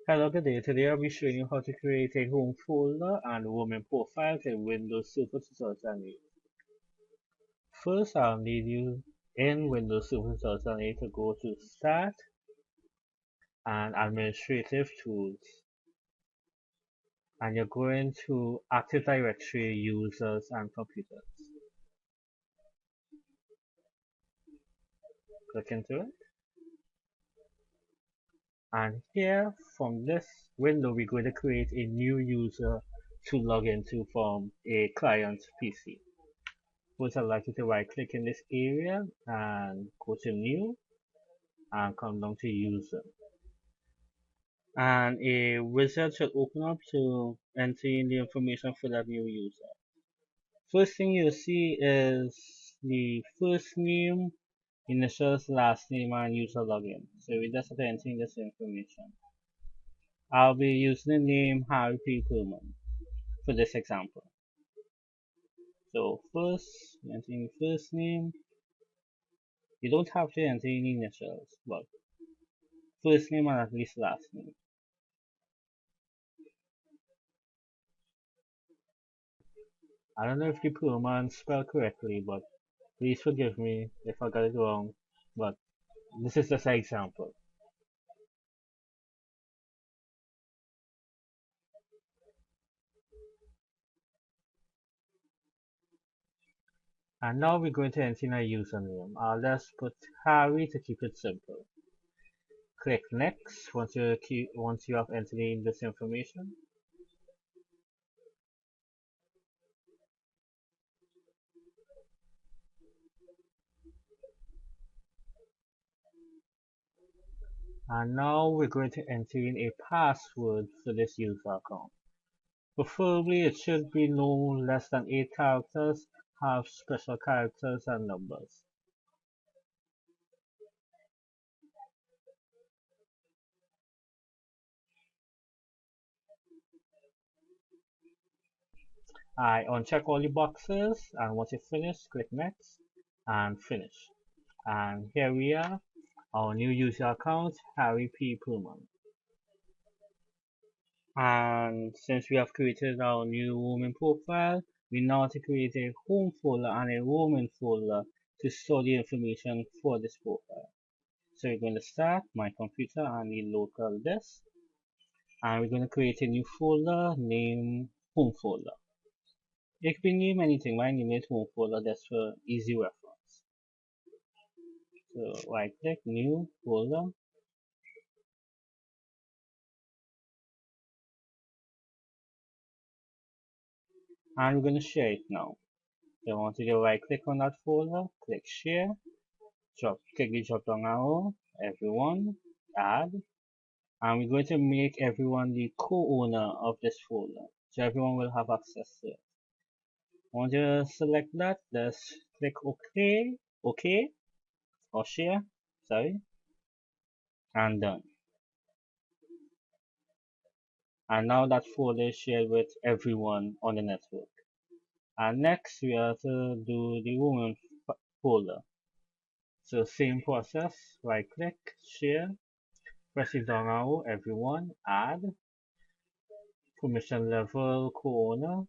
Hello, good day. Today I'll be showing you how to create a home folder and woman profiles in Windows Server 2008. First, I'll need you in Windows Server 2008 to go to Start and Administrative Tools. And you're going to Active Directory Users and Computers. Click into it. And here, from this window, we're going to create a new user to log into from a client PC. First, I'd like you to right click in this area and go to new and come down to user. And a wizard should open up to enter in the information for that new user. First thing you'll see is the first name, initials, last name, and user login. So we just have to enter in this information. I'll be using the name Harry P. Pullman for this example. So first, enter in first name. You don't have to enter in initials, but first name and at least last name. I don't know if the Pullman spelled correctly, but please forgive me if I got it wrong. But this is just an example. And now we're going to enter in a username. I'll just put Harry to keep it simple. Click next once you have entered in this information. And now we're going to enter in a password for this user account. Preferably it should be no less than 8 characters, have special characters and numbers. I uncheck all the boxes, and once you finish, click next and finish. And here we are, our new user account, Harry P. Pullman. And since we have created our new woman profile, we now have to create a home folder and a woman folder to store the information for this profile. So we're going to start my computer and the local disk, and we're going to create a new folder named home folder. It can be named anything. Mine name it home folder just for easy reference. So right click, new folder, and we're going to share it now. So I want you to right click on that folder, click share, click the drop down arrow, everyone, add, and we're going to make everyone the co-owner of this folder. So everyone will have access to it. Once you select that, just click OK, or share, sorry, and done. And now that folder is shared with everyone on the network. And next we have to do the woman folder. So same process, right click, share, press the down arrow, everyone, add, permission level co-owner,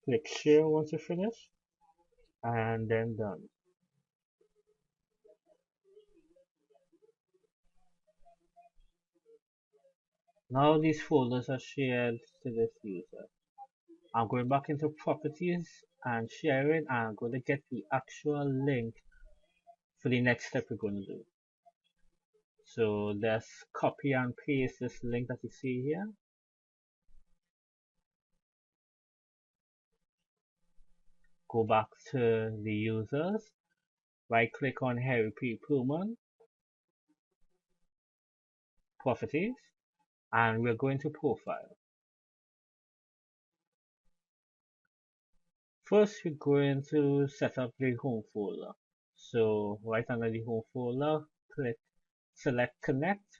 click share once you finish, and then done. Now these folders are shared to this user. I'm going back into properties and sharing, and I'm going to get the actual link for the next step we're going to do. So let's copy and paste this link that you see here. Go back to the users, right click on Harry P. Pullman, properties, and we're going to profile. First, we're going to set up the home folder. So right under the home folder, select connect,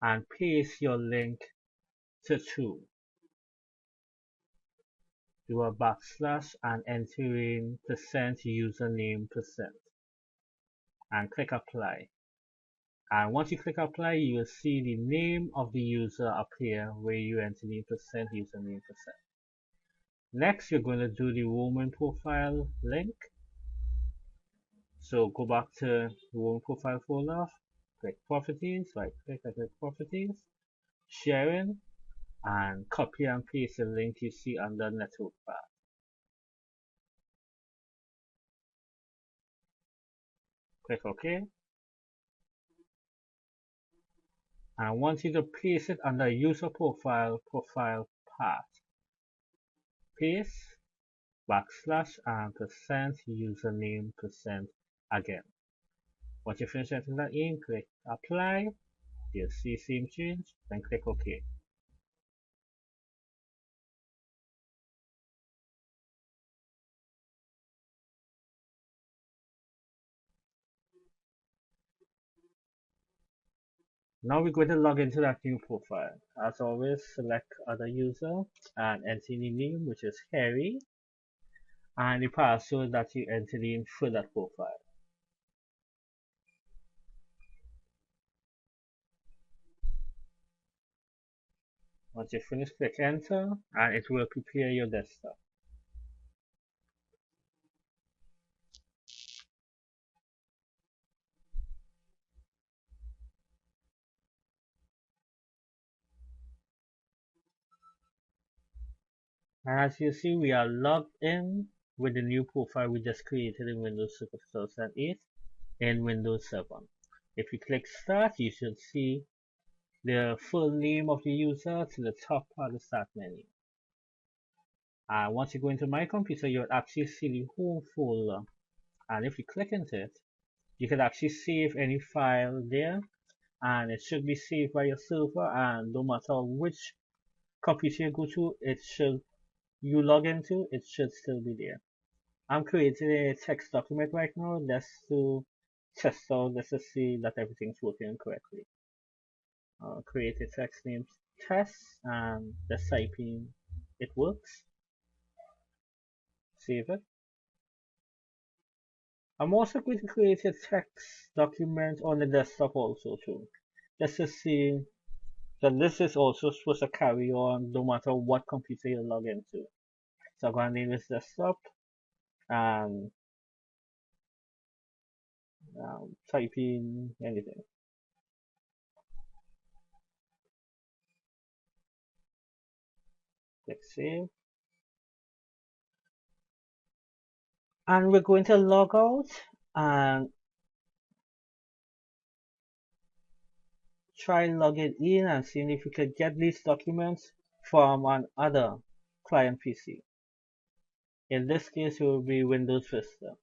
and paste your link to do a backslash and enter in %username%, and click apply. And once you click apply, you will see the name of the user appear where you enter the percent username percent. Next, you're going to do the woman profile link. So go back to the woman profile folder, click properties, right click and click properties, sharing, and copy and paste the link you see under network path. Click OK. And I want you to paste it under user profile path. Paste backslash and percent username percent again. Once you finish entering that in, click apply. You'll see same change, then click OK. Now we're going to log into that new profile. As always, select other user and enter the name, which is Harry, and the password that you entered in for that profile. Once you finish, click enter, and it will prepare your desktop. And as you see, we are logged in with the new profile we just created in Windows Server 2008 in Windows 7. If you click Start, you should see the full name of the user to the top part of the Start menu. And once you go into My Computer, you'll actually see the Home folder. And if you click into it, you can actually save any file there, and it should be saved by your server, and no matter which computer you go to, you log into, it should still be there. I'm creating a text document right now just to test out, just to see that everything's working correctly. Create a text named test and just type in it works. Save it. I'm also going to create a text document on the desktop also too, just to see that this is also supposed to carry on no matter what computer you log into. So I'm going to name this desktop and type in anything. Click save. And we're going to log out and try logging in and seeing if we could get these documents from another client PC. In this case, it will be Windows Vista.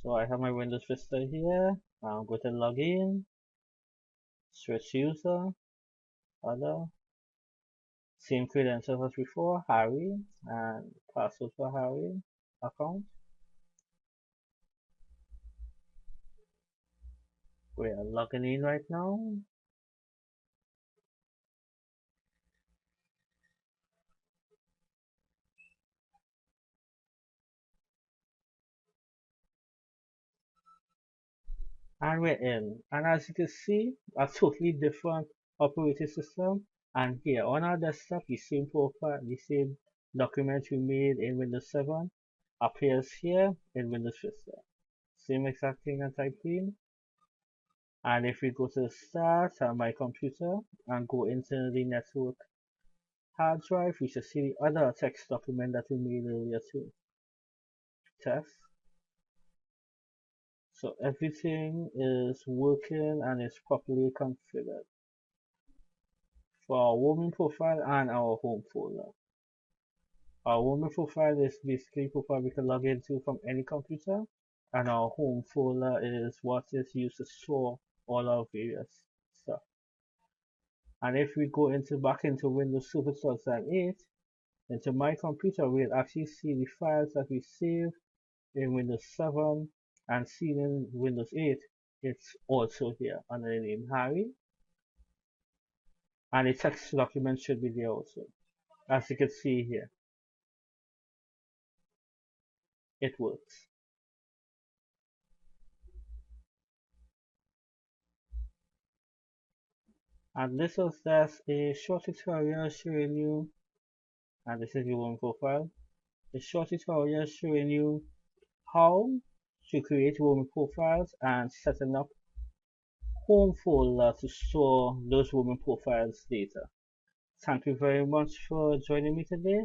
So I have my Windows Vista here. I'm going to log in, switch user, other, same credentials as before, Harry, and password for Harry account. We are logging in right now. And we're in. And as you can see, a totally different operating system. And here on our desktop, the same profile, the same document we made in Windows 7 appears here in Windows Vista. Same exact thing and type in. And if we go to Start on my computer and go into the network hard drive, we should see the other text document that we made earlier too. Test. So everything is working and is properly configured for our woman profile and our home folder. Our woman profile is basically profile we can log into from any computer, and our home folder is what is used to store all our various stuff. And if we go back into Windows Server 2008, into my computer, we'll actually see the files that we saved in Windows 7 and seen in Windows 8. It's also here under the name Harry, and the text document should be there also, as you can see here. it works. And this was just a short tutorial showing you, and this is your own profile, a short tutorial showing you how to create roaming profiles and setting up home folder to store those roaming profiles data. Thank you very much for joining me today.